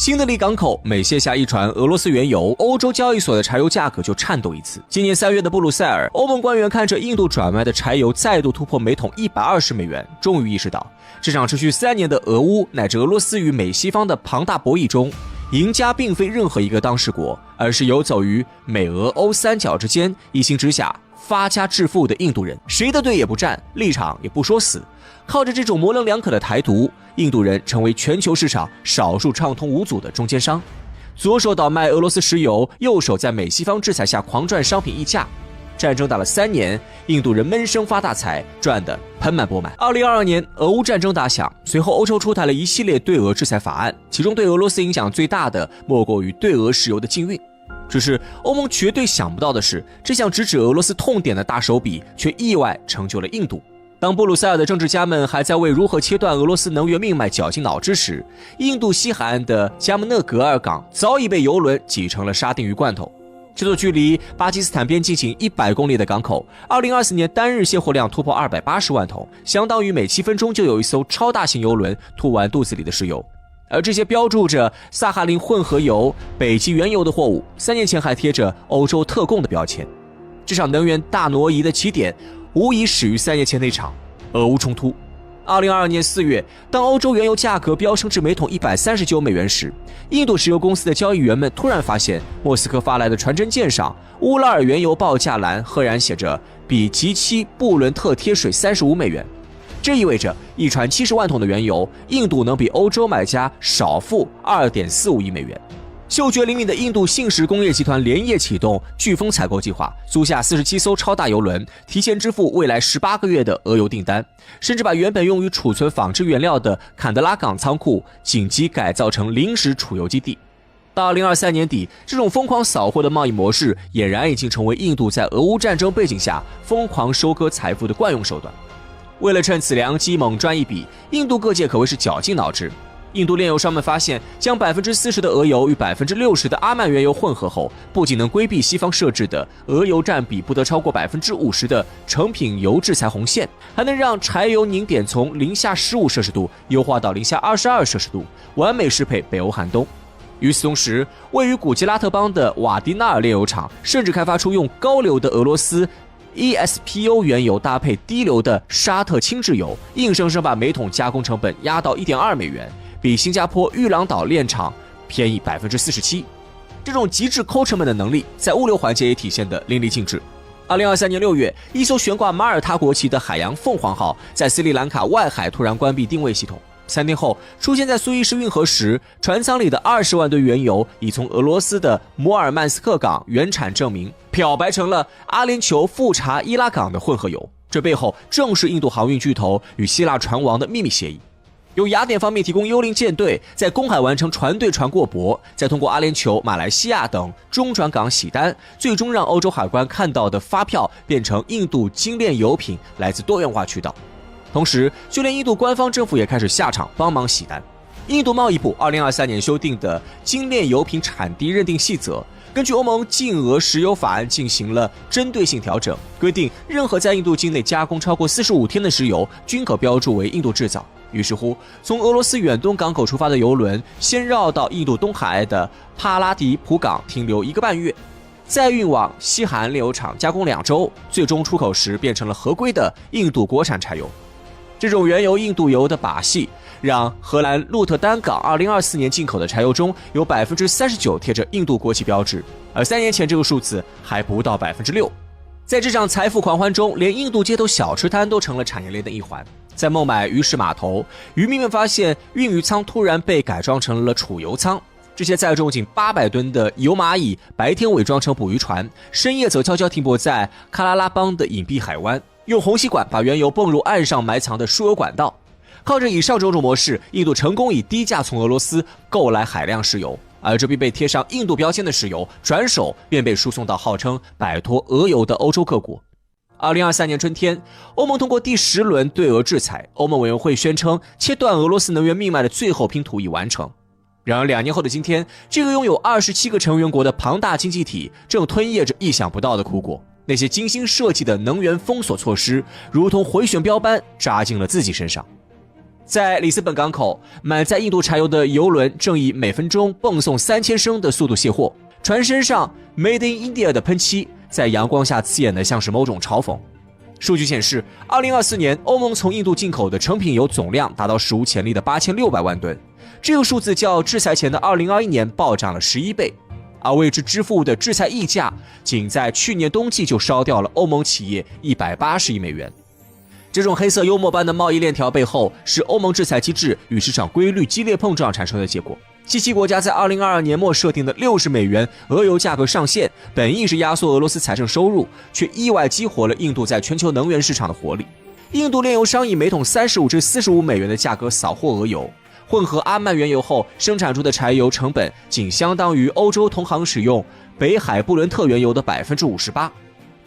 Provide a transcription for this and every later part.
新德里港口每卸下一船俄罗斯原油，欧洲交易所的柴油价格就颤抖一次。今年3月的布鲁塞尔，欧盟官员看着印度转卖的柴油再度突破每桶120美元，终于意识到，这场持续3年的俄乌乃至俄罗斯与美西方的庞大博弈中，赢家并非任何一个当事国，而是游走于美俄欧三角之间，一心之下发家致富的印度人。谁的队也不站，立场也不说死，靠着这种模棱两可的台独，印度人成为全球市场少数畅通无阻的中间商，左手倒卖俄罗斯石油，右手在美西方制裁下狂赚商品溢价。战争打了3年，印度人闷声发大财，赚得盆满钵满。2022年，俄乌战争打响，随后欧洲出台了一系列对俄制裁法案，其中对俄罗斯影响最大的莫过于对俄石油的禁运。只是欧盟绝对想不到的是，这项直指俄罗斯痛点的大手笔却意外成就了印度。当布鲁塞尔的政治家们还在为如何切断俄罗斯能源命脉绞尽脑汁时，印度西海岸的加穆纳格尔港早已被油轮挤成了沙丁鱼罐头。这座距离巴基斯坦边境仅100公里的港口，2024年单日卸货量突破280万桶，相当于每7分钟就有一艘超大型油轮吐完肚子里的石油。而这些标注着萨哈林混合油、北极原油的货物，3年前还贴着欧洲特供的标签。这场能源大挪移的起点无疑始于3年前那场俄乌冲突。2022年4月，当欧洲原油价格飙升至每桶139美元时，印度石油公司的交易员们突然发现，莫斯科发来的传真件上，乌拉尔原油报价栏赫然写着比吉期布伦特贴水35美元。这意味着一船70万桶的原油，印度能比欧洲买家少付2.45亿美元。嗅觉灵敏的印度信实工业集团连夜启动飓风采购计划，租下47艘超大油轮，提前支付未来18个月的俄油订单，甚至把原本用于储存纺织原料的坎德拉港仓库紧急改造成临时储油基地。到2023年底，这种疯狂扫货的贸易模式俨然已经成为印度在俄乌战争背景下疯狂收割财富的惯用手段。为了趁此良机猛赚一笔，印度各界可谓是绞尽脑汁。印度炼油商们发现，将40%的俄油与60%的阿曼原油混合后，不仅能规避西方设置的俄油占比不得超过50%的成品油制裁红线，还能让柴油凝点从-15摄氏度优化到-22摄氏度，完美适配北欧寒冬。与此同时，位于古吉拉特邦的瓦迪纳尔炼油厂甚至开发出用高硫的俄罗斯ESPO 原油搭配低硫的沙特轻质油，硬生生把每桶加工成本压到1.2美元，比新加坡玉郎岛炼厂便宜47%。这种极致抠成本的能力，在物流环节也体现得淋漓尽致。2023年6月，一艘悬挂马耳他国旗的海洋凤凰号在斯里兰卡外海突然关闭定位系统。3天后，出现在苏伊士运河时，船舱里的20万吨原油已从俄罗斯的摩尔曼斯克港原产证明漂白成了阿联酋富察伊拉港的混合油。这背后正是印度航运巨头与希腊船王的秘密协议。由雅典方面提供幽灵舰队，在公海完成船对船过驳，再通过阿联酋、马来西亚等中转港洗单，最终让欧洲海关看到的发票变成印度精炼油品来自多元化渠道。同时，就连印度官方政府也开始下场帮忙洗单。印度贸易部2023年修订的精炼油品产地认定细则，根据欧盟禁俄石油法案进行了针对性调整，规定任何在印度境内加工超过45天的石油均可标注为印度制造。于是乎，从俄罗斯远东港口出发的油轮先绕到印度东海岸的帕拉迪普港停留1个半月，再运往西海岸炼油厂加工2周，最终出口时变成了合规的印度国产柴油。这种原油印度油的把戏，让荷兰鹿特丹港2024年进口的柴油中有39%贴着印度国旗标志，而3年前这个数字还不到6%。在这场财富狂欢中，连印度街头小吃摊都成了产业链的一环。在孟买鱼市码头，渔民们发现运鱼舱突然被改装成了储油舱，这些载重仅800吨的油蚂蚁白天伪装成捕鱼船，深夜则悄悄停泊在喀拉拉邦的隐蔽海湾，用虹吸管把原油泵入岸上埋藏的输油管道。靠着以上种种模式，印度成功以低价从俄罗斯购来海量石油，而这批被贴上印度标签的石油转手便被输送到号称摆脱俄油的欧洲各国。2023年春天，欧盟通过第10轮对俄制裁，欧盟委员会宣称切断俄罗斯能源命脉的最后拼图已完成。然而2年后的今天，这个拥有27个成员国的庞大经济体正吞咽着意想不到的苦果。那些精心设计的能源封锁措施如同回旋镖般扎进了自己身上。在里斯本港口，满载印度柴油的油轮正以每分钟泵送3000升的速度卸货，船身上 Made in India 的喷漆在阳光下刺眼的像是某种嘲讽。数据显示，2024年欧盟从印度进口的成品油总量达到史无前例的8600万吨，这个数字较制裁前的2021年暴涨了11倍，而为之支付的制裁溢价，仅在去年冬季就烧掉了欧盟企业180亿美元。这种黑色幽默般的贸易链条背后，是欧盟制裁机制与市场规律激烈碰撞产生的结果。G7国家在2022年末设定的60美元俄油价格上限，本意是压缩俄罗斯财政收入，却意外激活了印度在全球能源市场的活力。印度炼油商以每桶35至45美元的价格扫货俄油，混合阿曼原油后生产出的柴油成本仅相当于欧洲同行使用北海布伦特原油的58%。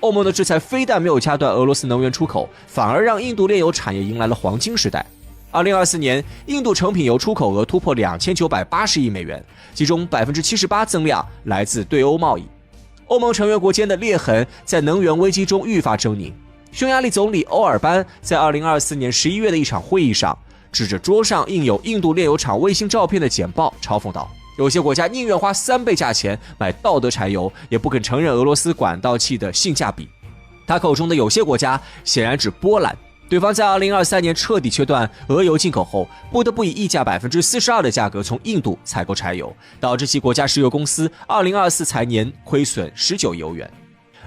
欧盟的制裁非但没有掐断俄罗斯能源出口，反而让印度炼油产业迎来了黄金时代。2024年，印度成品油出口额突破2980亿美元，其中78%增量来自对欧贸易。欧盟成员国间的裂痕在能源危机中愈发狰狞。匈牙利总理欧尔班在2024年11月的一场会议上，指着桌上印有印度炼油厂卫星照片的简报，嘲讽道：“有些国家宁愿花3倍价钱买道德柴油，也不肯承认俄罗斯管道气的性价比。”他口中的有些国家显然指波兰。对方在2023年彻底切断俄油进口后，不得不以溢价42%的价格从印度采购柴油，导致其国家石油公司2024财年亏损19亿欧元。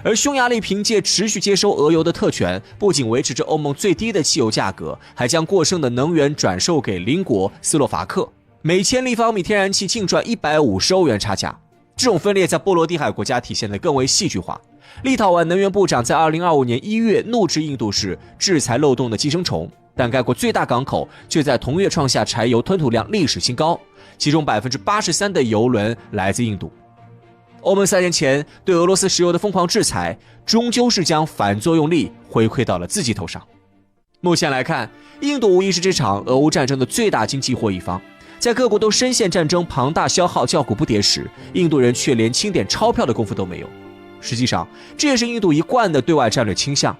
而匈牙利凭借持续接收俄油的特权，不仅维持着欧盟最低的汽油价格，还将过剩的能源转售给邻国斯洛伐克，每千立方米天然气净赚150欧元差价。这种分裂在波罗的海国家体现得更为戏剧化。立陶宛能源部长在2025年1月怒斥印度是制裁漏洞的寄生虫，但该国最大港口却在同月创下柴油吞吐量历史新高，其中83%的油轮来自印度。欧盟3年前对俄罗斯石油的疯狂制裁，终究是将反作用力回馈到了自己头上。目前来看，印度无疑是这场俄乌战争的最大经济获益方。在各国都深陷战争庞大消耗叫苦不迭时，印度人却连清点钞票的功夫都没有。实际上，这也是印度一贯的对外战略倾向。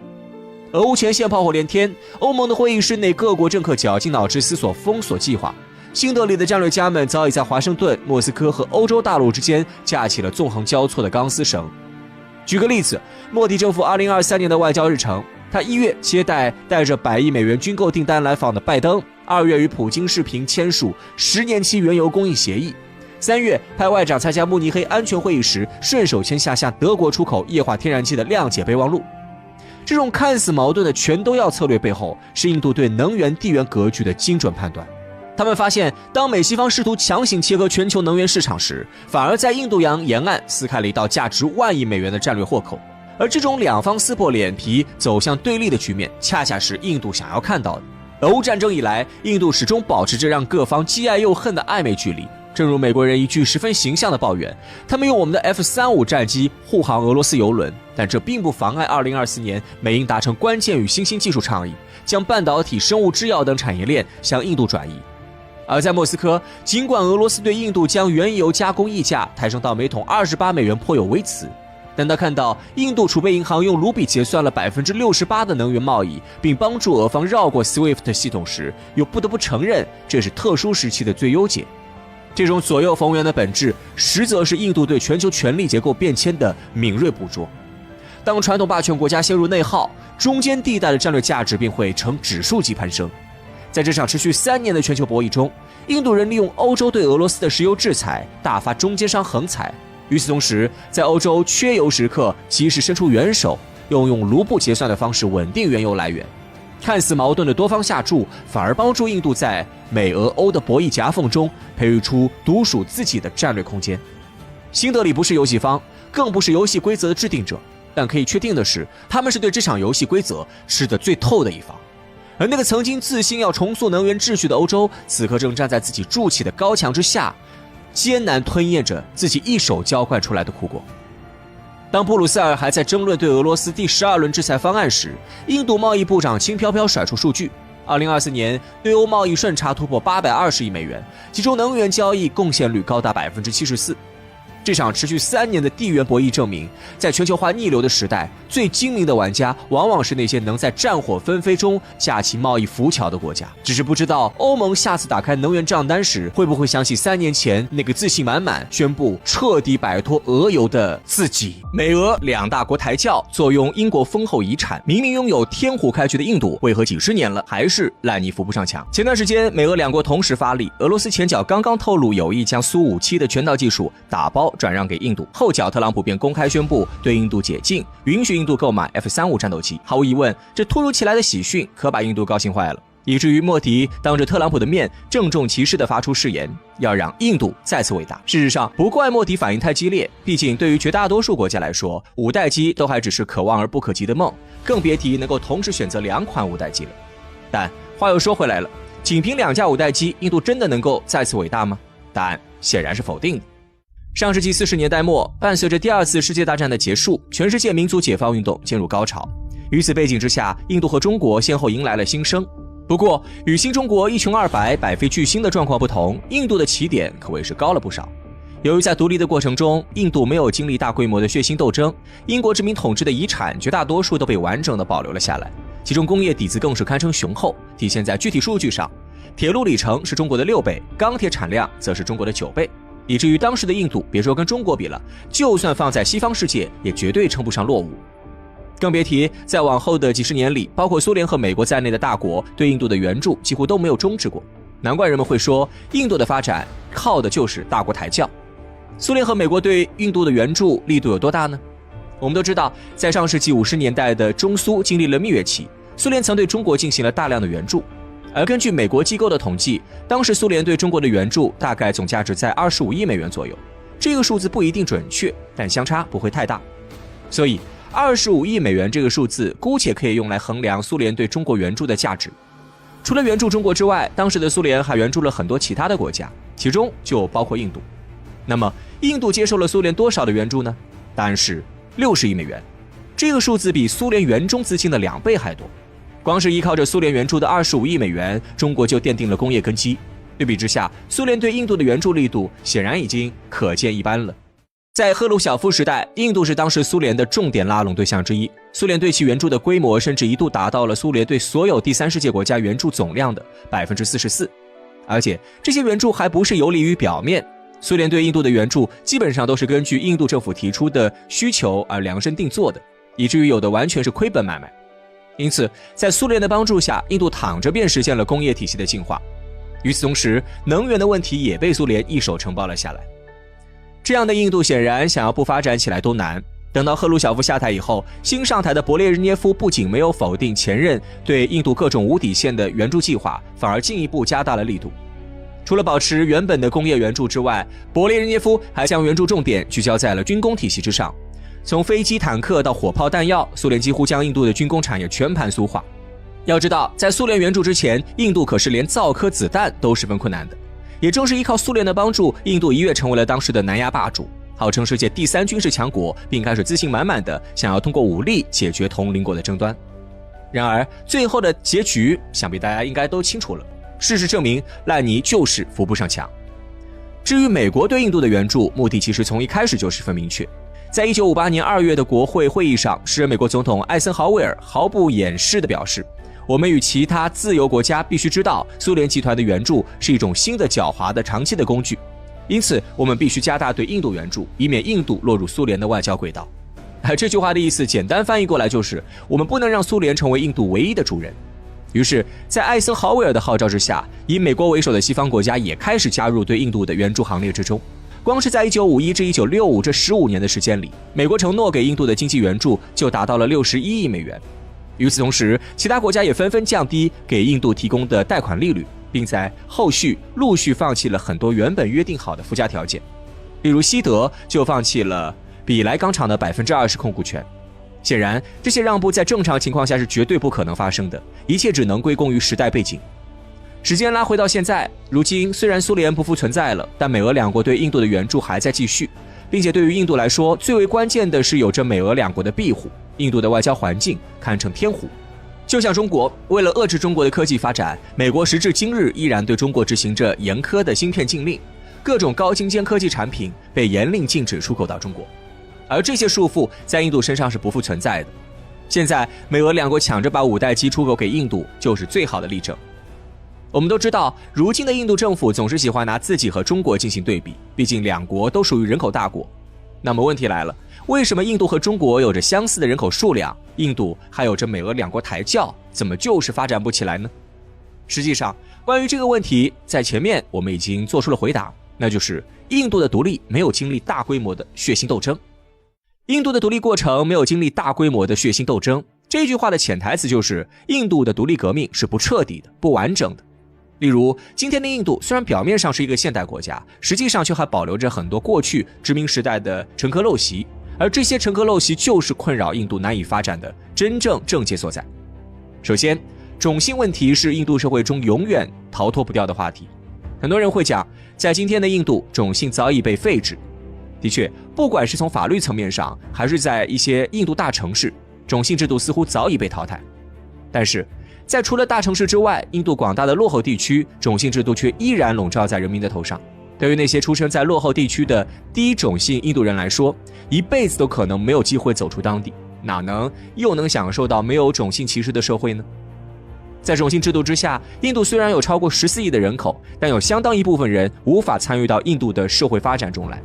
俄乌前线炮火连天，欧盟的会议室内各国政客绞尽脑汁思索封锁计划。新德里的战略家们早已在华盛顿、莫斯科和欧洲大陆之间架起了纵横交错的钢丝绳。举个例子，莫迪政府2023年的外交日程，他1月接待带着100亿美元军购订单来访的拜登，2月与普京视频签署10年期原油供应协议，3月派外长参加慕尼黑安全会议时，顺手签下向德国出口液化天然气的谅解备忘录。这种看似矛盾的全都要策略背后，是印度对能源地缘格局的精准判断。他们发现，当美西方试图强行切割全球能源市场时，反而在印度洋沿岸撕开了一道价值万亿美元的战略豁口。而这种两方撕破脸皮走向对立的局面，恰恰是印度想要看到的。俄乌战争以来，印度始终保持着让各方既爱又恨的暧昧距离。正如美国人一句十分形象的抱怨，他们用我们的 F-35战机护航俄罗斯油轮，但这并不妨碍2024年美印达成关键与新兴技术倡议，将半导体、生物制药等产业链向印度转移。而在莫斯科，尽管俄罗斯对印度将原油加工溢价抬升到每桶28美元颇有微词，但他看到印度储备银行用卢比结算了68%的能源贸易，并帮助俄方绕过 SWIFT 系统时，又不得不承认这是特殊时期的最优解。这种左右逢源的本质，实则是印度对全球权力结构变迁的敏锐捕捉。当传统霸权国家陷入内耗，中间地带的战略价值便会呈指数级攀升。在这场持续3年的全球博弈中，印度人利用欧洲对俄罗斯的石油制裁，大发中间商横财。与此同时，在欧洲缺油时刻及时伸出援手，用卢布结算的方式稳定原油来源。看似矛盾的多方下注，反而帮助印度在美俄欧的博弈夹缝中培育出独属自己的战略空间。新德里不是游戏方，更不是游戏规则的制定者，但可以确定的是，他们是对这场游戏规则吃得最透的一方。而那个曾经自信要重塑能源秩序的欧洲，此刻正站在自己筑起的高墙之下，艰难吞咽着自己一手浇灌出来的苦果。当布鲁塞尔还在争论对俄罗斯第12轮制裁方案时，印度贸易部长轻飘飘甩出数据：2024年对欧贸易顺差突破820亿美元，其中能源交易贡献率高达74%。这场持续3年的地缘博弈证明，在全球化逆流的时代，最精明的玩家往往是那些能在战火纷飞中架起贸易浮桥的国家。只是不知道欧盟下次打开能源账单时，会不会想起3年前那个自信满满、宣布彻底摆脱俄油的自己。美俄2大国抬轿，坐拥英国丰厚遗产，明明拥有天虎开局的印度，为何几10年了还是烂泥扶不上墙？前段时间，美俄2国同时发力，俄罗斯前脚刚刚透露有意将苏57的全套技术打包转让给印度，后脚特朗普便公开宣布对印度解禁，允许印度购买 F-35战斗机。毫无疑问，这突如其来的喜讯可把印度高兴坏了，以至于莫迪当着特朗普的面郑重其事地发出誓言，要让印度再次伟大。事实上，不怪莫迪反应太激烈，毕竟对于绝大多数国家来说，5代机都还只是可望而不可及的梦，更别提能够同时选择2款5代机了。但话又说回来了，仅凭2架5代机，印度真的能够再次伟大吗？答案显然是否定的。上世纪40年代末，伴随着第2次世界大战的结束，全世界民族解放运动进入高潮。于此背景之下，印度和中国先后迎来了新生。不过，与新中国一穷二白、百废俱兴的状况不同，印度的起点可谓是高了不少。由于在独立的过程中，印度没有经历大规模的血腥斗争，英国殖民统治的遗产绝大多数都被完整的保留了下来，其中工业底子更是堪称雄厚，体现在具体数据上。铁路里程是中国的6倍，钢铁产量则是中国的9倍。以至于当时的印度，别说跟中国比了，就算放在西方世界，也绝对称不上落伍。更别提在往后的几十年里，包括苏联和美国在内的大国对印度的援助几乎都没有终止过。难怪人们会说，印度的发展靠的就是大国抬轿。苏联和美国对印度的援助力度有多大呢？我们都知道，在上世纪50年代的中苏经历了蜜月期，苏联曾对中国进行了大量的援助。而根据美国机构的统计，当时苏联对中国的援助大概总价值在25亿美元左右，这个数字不一定准确，但相差不会太大。所以25亿美元这个数字姑且可以用来衡量苏联对中国援助的价值。除了援助中国之外，当时的苏联还援助了很多其他的国家，其中就包括印度。那么印度接受了苏联多少的援助呢？答案是60亿美元，这个数字比苏联援中资金的2倍还多。光是依靠着苏联援助的25亿美元，中国就奠定了工业根基。对比之下，苏联对印度的援助力度显然已经可见一斑了。在赫鲁晓夫时代，印度是当时苏联的重点拉拢对象之一，苏联对其援助的规模甚至一度达到了苏联对所有第三世界国家援助总量的44%。而且这些援助还不是游离于表面，苏联对印度的援助基本上都是根据印度政府提出的需求而量身定做的，以至于有的完全是亏本买卖。因此，在苏联的帮助下，印度躺着便实现了工业体系的进化。与此同时，能源的问题也被苏联一手承包了下来。这样的印度显然想要不发展起来都难。等到赫鲁晓夫下台以后，新上台的勃列日涅夫不仅没有否定前任对印度各种无底线的援助计划，反而进一步加大了力度。除了保持原本的工业援助之外，勃列日涅夫还将援助重点聚焦在了军工体系之上。从飞机、坦克到火炮、弹药，苏联几乎将印度的军工产业全盘苏化。要知道，在苏联援助之前，印度可是连造颗子弹都十分困难的。也正是依靠苏联的帮助，印度一跃成为了当时的南亚霸主，号称世界第3军事强国，并开始自信满满的想要通过武力解决同邻国的争端。然而，最后的结局想必大家应该都清楚了。事实证明，烂泥就是扶不上墙。至于美国对印度的援助，目的其实从一开始就十分明确。在1958年2月的国会会议上，时任美国总统艾森豪威尔毫不掩饰地表示，我们与其他自由国家必须知道，苏联集团的援助是一种新的狡猾的长期的工具，因此我们必须加大对印度援助，以免印度落入苏联的外交轨道。这句话的意思简单翻译过来就是，我们不能让苏联成为印度唯一的主人。于是在艾森豪威尔的号召之下，以美国为首的西方国家也开始加入对印度的援助行列之中。光是在1951至1965这15年的时间里，美国承诺给印度的经济援助就达到了61亿美元。与此同时，其他国家也纷纷降低给印度提供的贷款利率，并在后续陆续放弃了很多原本约定好的附加条件。例如西德就放弃了比莱钢厂的20%控股权。显然，这些让步在正常情况下是绝对不可能发生的，一切只能归功于时代背景。时间拉回到现在，如今虽然苏联不复存在了，但美俄2国对印度的援助还在继续，并且对于印度来说，最为关键的是有着美俄2国的庇护，印度的外交环境堪称天虎。就像中国，为了遏制中国的科技发展，美国时至今日依然对中国执行着严苛的芯片禁令。各种高精尖科技产品被严令禁止出口到中国，而这些束缚在印度身上是不复存在的。现在美俄两国抢着把5代机出口给印度，就是最好的例证。我们都知道，如今的印度政府总是喜欢拿自己和中国进行对比，毕竟两国都属于人口大国。那么问题来了，为什么印度和中国有着相似的人口数量，印度还有着美俄两国抬轿，怎么就是发展不起来呢？实际上，关于这个问题，在前面我们已经做出了回答，那就是印度的独立没有经历大规模的血腥斗争。印度的独立过程没有经历大规模的血腥斗争，这句话的潜台词就是印度的独立革命是不彻底的、不完整的。例如，今天的印度虽然表面上是一个现代国家，实际上却还保留着很多过去殖民时代的陈疴陋习，而这些陈疴陋习就是困扰印度难以发展的真正症结所在。首先，种姓问题是印度社会中永远逃脱不掉的话题。很多人会讲，在今天的印度，种姓早已被废止。的确，不管是从法律层面上，还是在一些印度大城市，种姓制度似乎早已被淘汰。但是在除了大城市之外，印度广大的落后地区，种姓制度却依然笼罩在人民的头上。对于那些出生在落后地区的低种姓印度人来说，一辈子都可能没有机会走出当地，哪能又能享受到没有种姓歧视的社会呢？在种姓制度之下，印度虽然有超过14亿的人口，但有相当一部分人无法参与到印度的社会发展中来。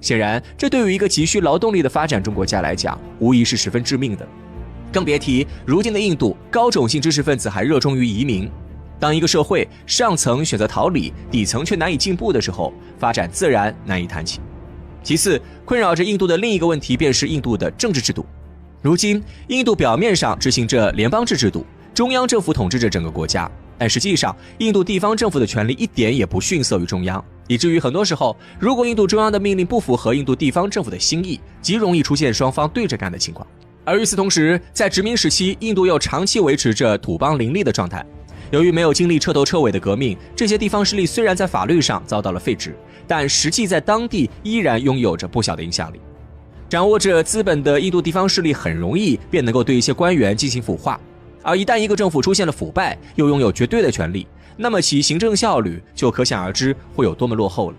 显然，这对于一个急需劳动力的发展中国家来讲，无疑是十分致命的。更别提如今的印度，高种姓知识分子还热衷于移民。当一个社会上层选择逃离，底层却难以进步的时候，发展自然难以谈起。其次，困扰着印度的另一个问题便是印度的政治制度。如今，印度表面上执行着联邦制度，中央政府统治着整个国家，但实际上，印度地方政府的权力一点也不逊色于中央，以至于很多时候，如果印度中央的命令不符合印度地方政府的心意，极容易出现双方对着干的情况。而与此同时，在殖民时期，印度又长期维持着土邦林立的状态。由于没有经历彻头彻尾的革命，这些地方势力虽然在法律上遭到了废止，但实际在当地依然拥有着不小的影响力。掌握着资本的印度地方势力很容易便能够对一些官员进行腐化，而一旦一个政府出现了腐败，又拥有绝对的权力，那么其行政效率就可想而知会有多么落后了。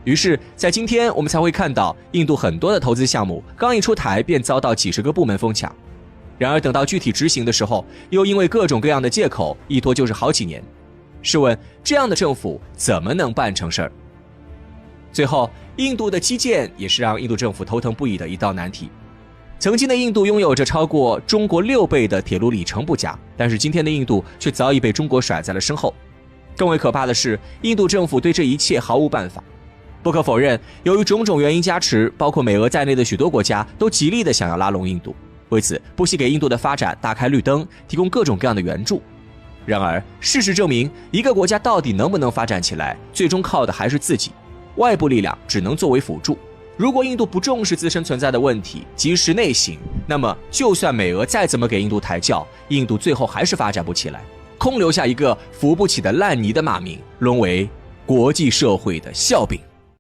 于是在今天我们才会看到印度很多的投资项目刚一出台便遭到几十个部门疯抢，然而等到具体执行的时候，又因为各种各样的借口一拖就是好几年。试问这样的政府怎么能办成事儿？最后，印度的基建也是让印度政府头疼不已的一道难题。曾经的印度拥有着超过中国6倍的铁路里程不假，但是今天的印度却早已被中国甩在了身后。更为可怕的是，印度政府对这一切毫无办法。不可否认，由于种种原因加持，包括美俄在内的许多国家都极力的想要拉拢印度，为此不惜给印度的发展打开绿灯，提供各种各样的援助。然而事实证明，一个国家到底能不能发展起来，最终靠的还是自己，外部力量只能作为辅助。如果印度不重视自身存在的问题，及时内省，那么就算美俄再怎么给印度抬轿，印度最后还是发展不起来，空留下一个扶不起的烂泥的骂名，沦为国际社会的笑柄。